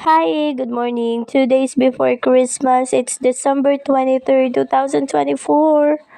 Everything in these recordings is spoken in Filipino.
Hi, good morning. 2 days before Christmas, it's December 23rd, 2024.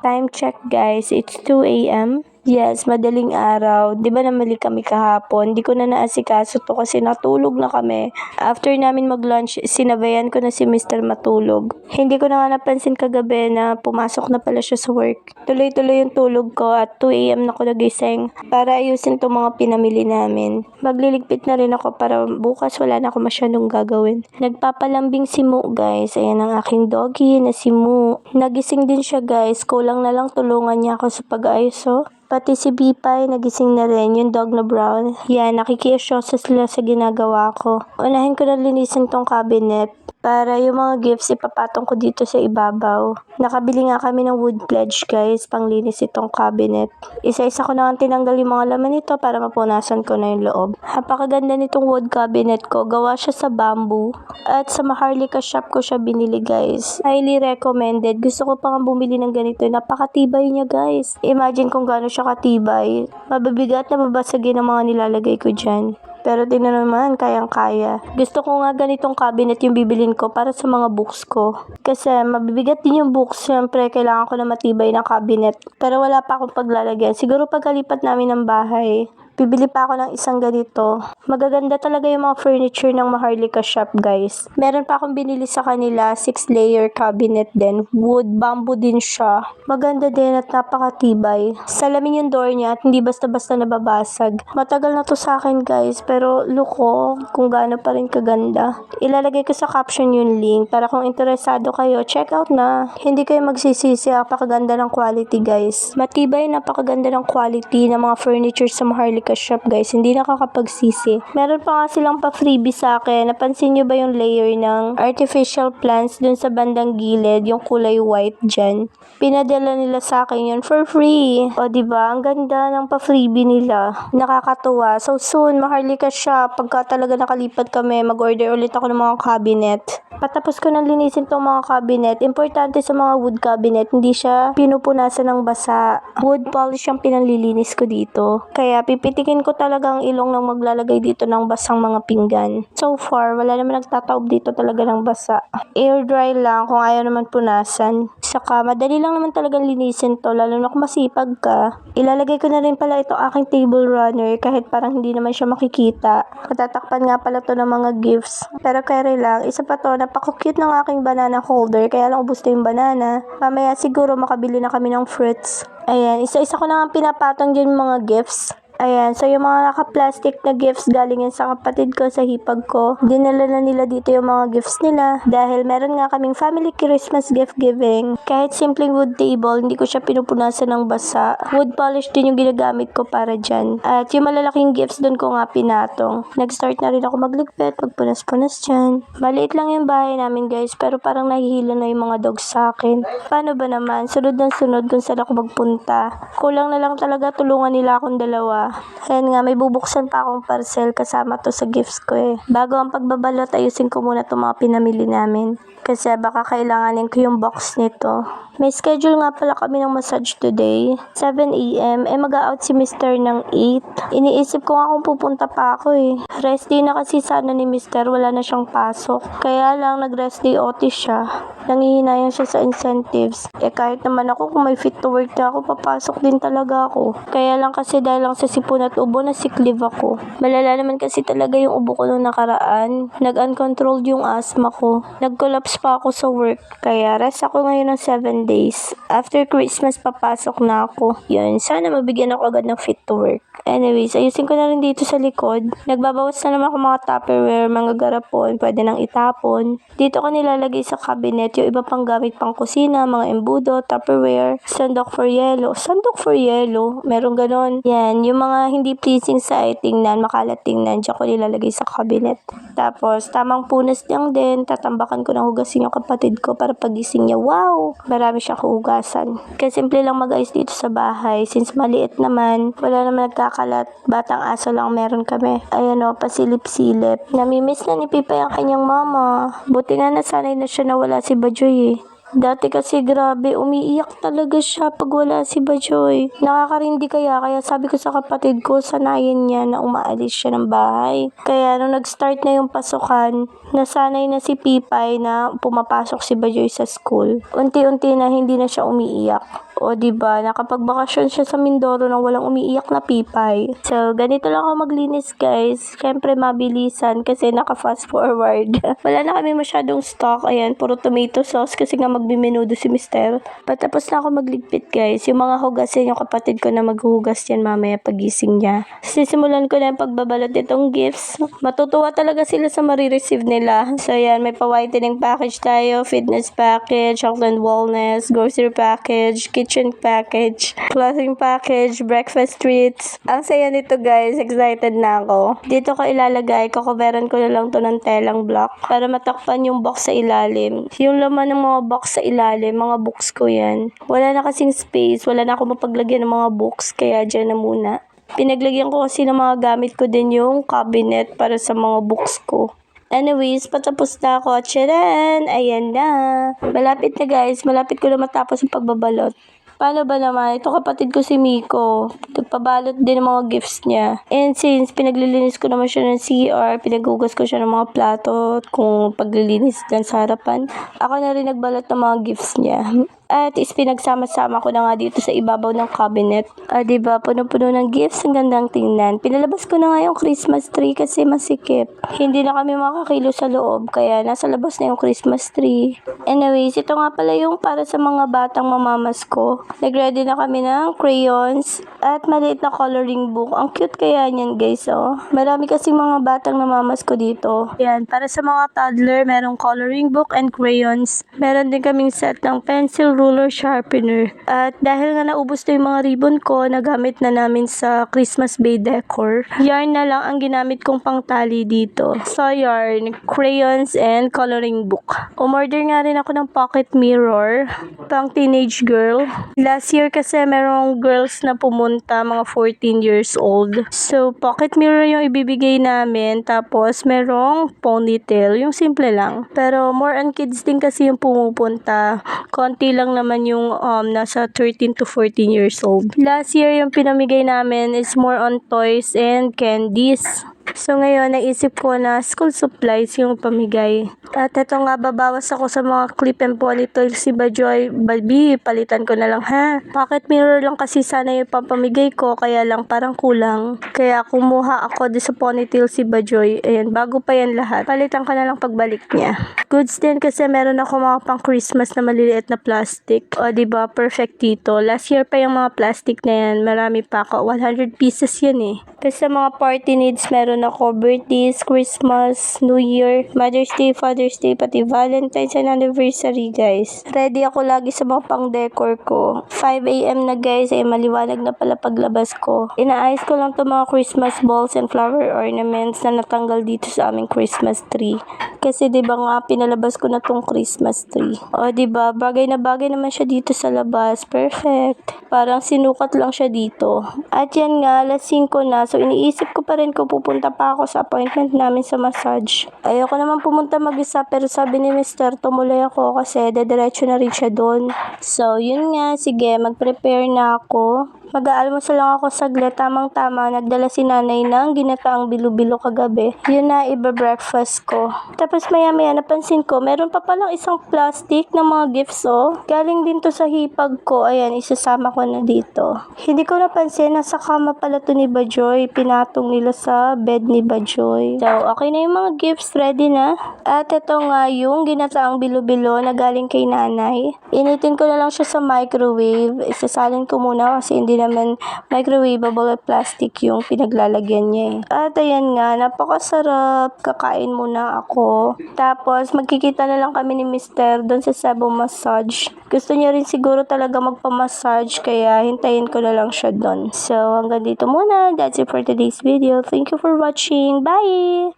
Time check guys, it's 2 a.m. Yes, madaling araw. Di ba namali kami kahapon? Di ko na naasikaso to kasi natulog na kami. After namin mag-lunch, sinabayan ko na si Mr. matulog. Hindi ko na nga napansin kagabi na pumasok na pala siya sa work. Tuloy-tuloy yung tulog ko at 2 a.m. na ako nagising para ayusin itong mga pinamili namin. Magliligpit na rin ako para bukas wala na ako masyadong gagawin. Nagpapalambing si Mu guys. Ayan ang aking doggy na si Mu. Nagising din siya guys. Kulang na lang tulungan niya ako sa pag-ayos oh. Pati si Bipay, nagising na rin, yung dog na brown. Yan, nakikiyosyosa sila sa ginagawa ko. Unahin ko na linisin tong cabinet para yung mga gifts ipapatong ko dito sa ibabaw. Nakabili nga kami ng wood pledge guys, panglinis itong cabinet. Isa-isa ko na tinanggal yung mga laman nito para mapunasan ko na yung loob. Napakaganda nitong wood cabinet ko, gawa siya sa bamboo. At sa Maharlika shop ko siya binili guys. Highly recommended. Gusto ko pa nga bumili ng ganito. Napakatibay niya guys. Imagine kung gaano siya katibay. Mabibigat na babasagin ang mga nilalagay ko dyan. Pero tingnan naman, kayang-kaya. Gusto ko nga ganitong cabinet yung bibilin ko para sa mga books ko. Kasi mabibigat din yung books. Siyempre, kailangan ko na matibay na cabinet. Pero wala pa akong paglalagyan. Siguro pagkalipat namin ng bahay, bibili pa ako ng isang ganito. Magaganda talaga yung mga furniture ng Maharlika shop guys. Meron pa akong binili sa kanila, 6-layer cabinet din. Wood, bamboo din siya. Maganda din at napakatibay. Salamin yung door niya at hindi basta-basta nababasag. Matagal na to sa akin guys, pero look ko kung gaano pa rin kaganda. Ilalagay ko sa caption yung link para kung interesado kayo, check out na. Hindi kayo magsisisi, napakaganda ng quality guys. Matibay, napakaganda ng quality ng mga furniture sa Maharlika shop guys, hindi nakakapagsisi. Meron pa nga silang pa-freebie sa akin. Napansin nyo ba yung layer ng artificial plants dun sa bandang gilid, yung kulay white dyan? Pinadala nila sa akin yun for free. O diba, ang ganda ng pa-freebie nila. Nakakatuwa. So soon, Maharlika shop, pagka talaga nakalipat kami, mag-order ulit ako ng mga cabinet. Patapos ko nang linisin tong mga cabinet. Importante sa mga wood cabinet, hindi siya pinupunasan ng basa. Wood polish yung pinanlilinis ko dito. Kaya pipitikin ko talaga ang ilong ng maglalagay dito ng basang mga pinggan. So far, wala naman nagtataob dito talaga ng basa. Air dry lang kung ayaw naman punasan. Saka madali lang naman talagang linisin to, lalo na kung masipag ka. Ilalagay ko na rin pala itong aking table runner kahit parang hindi naman siya makikita. Matatakpan nga pala to ng mga gifts. Pero kaya lang, isa pa to, napaka-cute ng aking banana holder, kaya lang ubos na yung banana. Mamaya siguro makabili na kami ng fruits. Ayan, isa-isa ko na nga pinapatong dyan mga gifts. Ayan, so yung mga naka-plastic na gifts galing yan sa kapatid ko, sa hipag ko. Dinala na nila dito yung mga gifts nila dahil meron nga kaming family Christmas gift giving. Kahit simpleng wood table, hindi ko siya pinupunasan ng basa. Wood polish din yung ginagamit ko para dyan. At yung malalaking gifts dun ko nga pinatong. Nag-start na rin ako magligpit, magpunas-punas dyan. Maliit lang yung bahay namin guys, pero parang nahihilo na yung mga dogs sa akin. Paano ba naman? Sunod ng sunod kung saan ako magpunta. Kulang na lang talaga tulungan nila akong dalawa. Ayan nga, may bubuksan pa akong parcel kasama to sa gifts ko eh. Bago ang pagbabalot, ayusin ko muna itong mga pinamili namin. Kasi baka kailanganin ko yung box nito. May schedule nga pala kami ng massage today. 7 a.m. Mag-out si Mr. ng 8. Iniisip ko nga kung pupunta pa ako eh. Rest day na kasi sana ni Mr. Wala na siyang pasok. Kaya lang nag-rest day OT siya. Nangihinayang siya sa incentives. Kahit naman ako kung may fit to work na ako, papasok din talaga ako. Kaya lang kasi dahil lang sa sipon at ubo, na sick leave ako. Malala naman kasi talaga yung ubo ko nung nakaraan. Nag-uncontrolled yung asthma ko. Nag-collapse pa ako sa work. Kaya rest ako ngayon ng 7 days. After Christmas, papasok na ako. Yun, sana mabigyan ako agad ng fit to work. Anyways, ayusin ko na rin dito sa likod. Nagbabawas na naman ako mga tupperware, mga garapon, pwede nang itapon. Dito ko nilalagay sa cabinet yung iba pang gamit pang kusina, mga embudo, tupperware, sandok for yellow. Sandok for yellow, meron ganon. Yan, yung mga hindi pleasing sa tingnan, makalat tingnan, dyan ko nilalagay sa cabinet. Tapos, tamang punas lang din, tatambakan ko ng hugasin yung kapatid ko para pagising niya, wow! Marami siyang hugasan. Kasi simple lang mag-ayos dito sa bahay. Since maliit naman, wala naman nagkakalat. Batang aso lang meron kami. Ayan o, pasilip-silip. Namimiss na ni Pipa yung kanyang mama. Buti nga nasanay na siya na wala si Bajoy eh. Dati kasi grabe, umiiyak talaga siya pag wala si Bajoy. Nakakarindi kaya sabi ko sa kapatid ko, sanayin niya na umaalis siya ng bahay. Kaya nung nag-start na yung pasukan, nasanay na si Pipay na pumapasok si Bajoy sa school. Unti-unti na hindi na siya umiiyak. O diba, nakapagbakasyon siya sa Mindoro nang walang umiiyak na Pipay. So, ganito lang ako maglinis guys. Siyempre mabilisan kasi naka-fast forward. Wala na kami masyadong stock. Ayan, puro tomato sauce kasi nga magbimenudo si Mister. Patapos na ako magligpit guys. Yung mga hugasin, yung kapatid ko na maghuhugas yan mamaya pagising niya. Sisimulan ko na yung pagbabalot nitong gifts. Matutuwa talaga sila sa marireceive nila. So, ayan, may pa-whitening package tayo, fitness package, chocolate wellness, grocery package, kitchen package, clothing package, breakfast treats. Ang saya nito guys, excited na ako. Dito ko ilalagay, kukuveran ko na lang to ng telang block para matakpan yung box sa ilalim. Yung laman ng mga box sa ilalim, mga books ko yan. Wala na kasing space, wala na ako mapaglagyan ng mga books, kaya dyan na muna. Pinaglagyan ko kasi ng mga gamit ko din yung cabinet para sa mga books ko. Anyways, patapos na ako. Tcharan! Ayan na. Malapit na guys. Malapit ko na matapos yung pagbabalot. Paano ba naman? Ito kapatid ko si Miko. Nagpabalot din ng mga gifts niya. And since pinaglilinis ko naman siya ng CR, pinaghugas ko siya ng mga plato kung paglilinis dyan sa harapan, ako na rin nagbalot ng mga gifts niya. At is pinagsama-sama ko na nga dito sa ibabaw ng cabinet. Diba, puno-puno ng gifts, ang gandang tingnan. Pinalabas ko na nga yung Christmas tree kasi masikip. Hindi na kami makakilo sa loob, kaya nasa labas na yung Christmas tree. Anyways, ito nga pala yung para sa mga batang mamamas ko. Nag-ready na kami ng crayons at maliit na coloring book. Ang cute kaya niyan guys, oh. Marami kasing mga batang mamamas ko dito. Yan, para sa mga toddler, merong coloring book and crayons. Meron din kaming set ng pencil, ruler, sharpener. At dahil nga naubos na yung mga ribbon ko, nagamit na namin sa Christmas Bay decor. Yarn na lang ang ginamit kong pangtali dito. So yarn, crayons, and coloring book. Umorder nga rin ako ng pocket mirror pang teenage girl. Last year kasi merong girls na pumunta, mga 14 years old. So pocket mirror yung ibibigay namin, tapos merong ponytail, yung simple lang. Pero more on kids din kasi yung pumupunta. Konti lang naman yung nasa 13 to 14 years old. Last year yung pinamigay namin is more on toys and candies. So ngayon, naisip ko na school supplies yung pamigay. At ito nga, babawas ako sa mga clip and ponytail si Bajoy. Baby, palitan ko na lang ha. Pocket mirror lang kasi sana yung papamigay ko, kaya lang parang kulang. Kaya kumuha ako di sa ponytail si Bajoy. Ayan, bago pa yan lahat. Palitan ko na lang pagbalik niya. Goods din kasi meron ako mga pang Christmas na maliliit na plastic. O diba, perfect dito. Last year pa yung mga plastic na yan. Marami pa ako. 100 pieces yan eh. Kasi sa mga party needs, meron ako birthdays, Christmas, New Year, Mother's Day, Father's Day, pati Valentine's and anniversary guys. Ready ako lagi sa mga pang decor ko. 5 AM na guys, ay maliwanag na pala paglabas ko. Inaayos ko lang to mga Christmas balls and flower ornaments na natanggal dito sa aming Christmas tree. Kasi diba nga, pinalabas ko na tong Christmas tree. O diba, bagay na bagay naman siya dito sa labas. Perfect. Parang sinukat lang siya dito. At yan nga, alas 5 na. So, iniisip ko pa rin kung pupunta pa ako sa appointment namin sa massage. Ayoko naman pumunta mag-isa, pero sabi ni Mr. tumuloy ako kasi dediretso na rin siya doon. So, yun nga. Sige, mag-prepare na ako. Mag-aalmusal lang ako saglit, tamang-tama, nagdala si nanay ng ginataang bilo-bilo kagabi. Yun na, iba-breakfast ko. Tapos maya-maya, napansin ko, meron pa palang isang plastic ng mga gifts, oh. Galing din to sa hipag ko. Ayan, isasama ko na dito. Hindi ko napansin, nasa kama pala to ni Bajoy. Pinatong nila sa bed ni Bajoy. So, okay na yung mga gifts, ready na. At ito nga, yung ginataang bilo-bilo na galing kay nanay. Initin ko na lang siya sa microwave. Isasalin ko muna kasi hindi naman microwavable at plastic yung pinaglalagyan niya eh. At ayan nga, napakasarap. Kakain muna ako. Tapos, magkikita na lang kami ni Mr. doon sa Cebu Massage. Gusto niya rin siguro talaga magpa-massage, kaya hintayin ko na lang siya doon. So, hanggang dito muna. That's it for today's video. Thank you for watching. Bye!